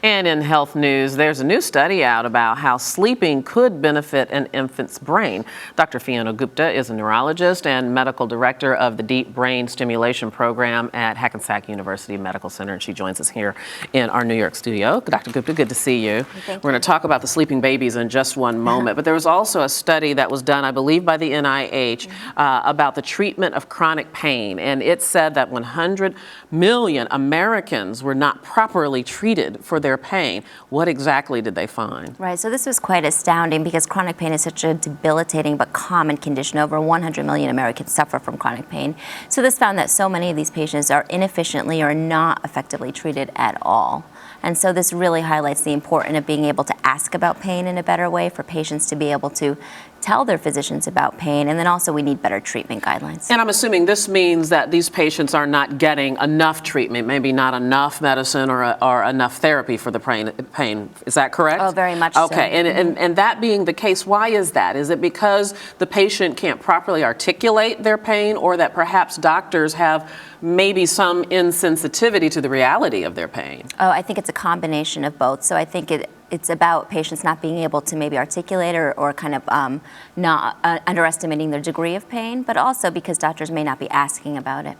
And in health news, there's a new study out about how sleeping could benefit an infant's brain. Dr. Fiona Gupta is a neurologist and medical director of the Deep Brain Stimulation Program at Hackensack University Medical Center, and she joins us here in our New York studio. Dr. Gupta, good to see you. We're going to talk about the sleeping babies in just one moment, but there was also a study that was done, I believe, by the NIH about the treatment of chronic pain, and it said that 100 million Americans were not properly treated for their pain. What exactly did they find? Right, so this was quite astounding because chronic pain is such a debilitating but common condition. Over 100 million Americans suffer from chronic pain. So this found that so many of these patients are inefficiently or not effectively treated at all. And so this really highlights the importance of being able to ask about pain in a better way for patients to be able to tell their physicians about pain. And then also we need better treatment guidelines. And I'm assuming this means that these patients are not getting enough treatment, maybe not enough medicine or enough therapy for the pain. Is that correct? Oh, very much so. Okay, and that being the case, why is that? Is it because the patient can't properly articulate their pain, or that perhaps doctors have maybe some insensitivity to the reality of their pain? Oh, I think it's a combination of both. So I think it's about patients not being able to maybe articulate or kind of not underestimating their degree of pain, but also because doctors may not be asking about it.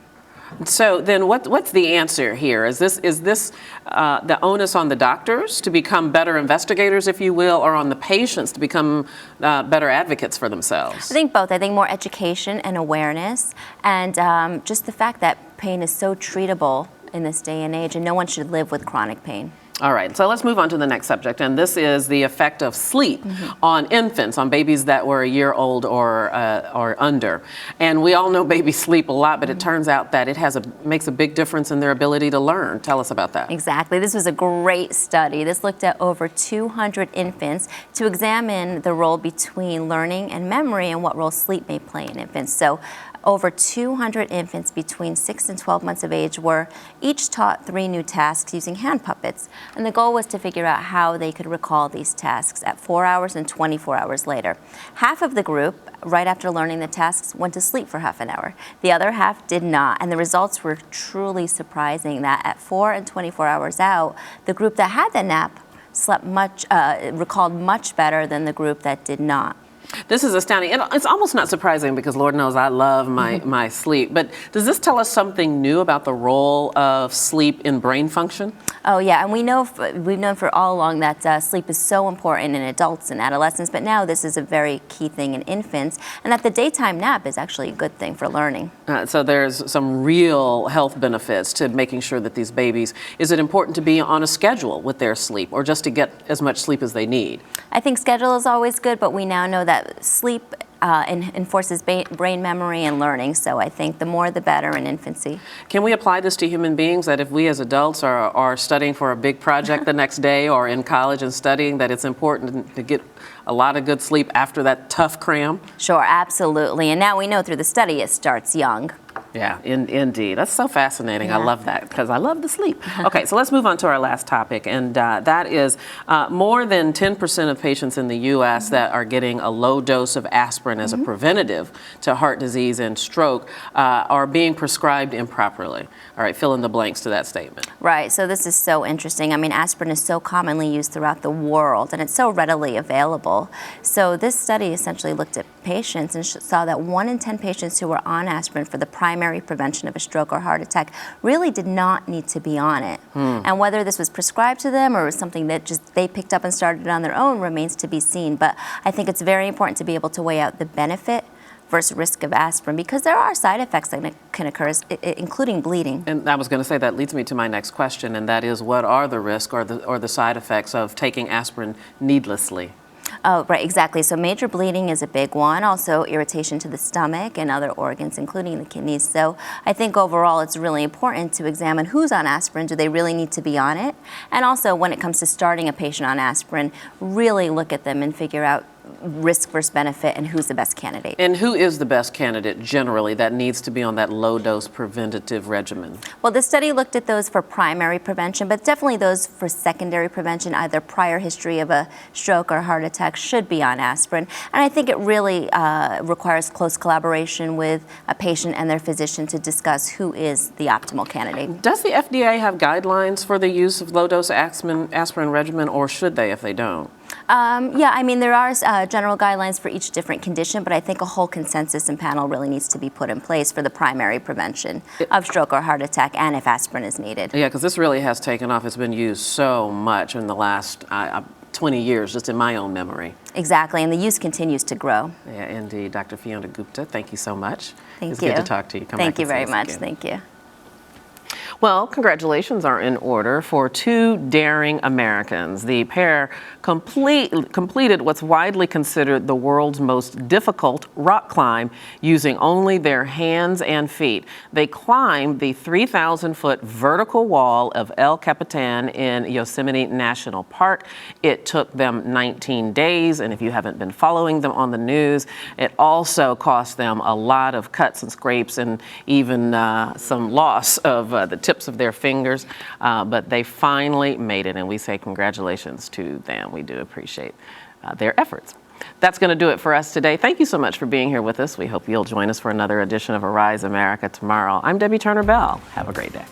So then what's the answer here? Is this the onus on the doctors to become better investigators, if you will, or on the patients to become better advocates for themselves? I think both. I think more education and awareness, and just the fact that pain is so treatable in this day and age, and no one should live with chronic pain. All right, so let's move on to the next subject, and this is the effect of sleep on infants, on babies that were a year old or under. And we all know babies sleep a lot, but it turns out that it makes a big difference in their ability to learn. Tell us about that. Exactly. This was a great study. This looked at over 200 infants to examine the role between learning and memory and what role sleep may play in infants. So over 200 infants between 6 and 12 months of age were each taught 3 new tasks using hand puppets. And the goal was to figure out how they could recall these tasks at 4 hours and 24 hours later. Half of the group, right after learning the tasks, went to sleep for half an hour. The other half did not. And the results were truly surprising that at 4 and 24 hours out, the group that had the nap slept recalled much better than the group that did not. This is astounding. And it's almost not surprising because Lord knows I love my sleep. But does this tell us something new about the role of sleep in brain function? Oh yeah, and we've known for all along that sleep is so important in adults and adolescents, but now this is a very key thing in infants, and that the daytime nap is actually a good thing for learning. So there's some real health benefits to making sure that these babies, is it important to be on a schedule with their sleep or just to get as much sleep as they need? I think schedule is always good, but we now know that sleep enforces brain memory and learning, so I think the more the better in infancy. Can we apply this to human beings, that if we as adults are studying for a big project the next day or in college and studying, that it's important to get a lot of good sleep after that tough cram? Sure, absolutely, and now we know through the study it starts young. Yeah, indeed. That's so fascinating. Yeah. I love that because I love to sleep. Okay, so let's move on to our last topic, and that is more than 10% of patients in the U.S. that are getting a low dose of aspirin as a preventative to heart disease and stroke are being prescribed improperly. All right, fill in the blanks to that statement. Right, so this is so interesting. I mean, aspirin is so commonly used throughout the world, and it's so readily available. So this study essentially looked at patients and saw that 1 in 10 patients who were on aspirin for the primary prevention of a stroke or heart attack really did not need to be on it. And whether this was prescribed to them or was something that just they picked up and started on their own remains to be seen. But I think it's very important to be able to weigh out the benefit versus risk of aspirin, because there are side effects that can occur, including bleeding. And I was going to say that leads me to my next question, and that is, what are the risks or the side effects of taking aspirin needlessly? Oh, right, exactly. So major bleeding is a big one. Also irritation to the stomach and other organs, including the kidneys. So I think overall it's really important to examine who's on aspirin. Do they really need to be on it? And also when it comes to starting a patient on aspirin, really look at them and figure out risk versus benefit and who's the best candidate. And who is the best candidate generally that needs to be on that low-dose preventative regimen? Well, the study looked at those for primary prevention, but definitely those for secondary prevention, either prior history of a stroke or heart attack, should be on aspirin. And I think it really requires close collaboration with a patient and their physician to discuss who is the optimal candidate. Does the FDA have guidelines for the use of low-dose aspirin regimen, or should they if they don't? Yeah, I mean, there are general guidelines for each different condition, but I think a whole consensus and panel really needs to be put in place for the primary prevention of stroke or heart attack, and if aspirin is needed. Yeah, because this really has taken off. It's been used so much in the last 20 years, just in my own memory. Exactly, and the use continues to grow. Yeah, indeed. Dr. Fiona Gupta, thank you so much. Thank It's you. good to talk to you. Come Thank back you and see very us much. again. Thank you. Well, congratulations are in order for two daring Americans. The pair completed what's widely considered the world's most difficult rock climb using only their hands and feet. They climbed the 3,000-foot vertical wall of El Capitan in Yosemite National Park. It took them 19 days, and if you haven't been following them on the news, it also cost them a lot of cuts and scrapes and even some loss of the tips of their fingers, but they finally made it, and we say congratulations to them. We do appreciate their efforts. That's going to do it for us today. Thank you so much for being here with us. We hope you'll join us for another edition of Arise America tomorrow. I'm Debbie Turner Bell. Have a great day.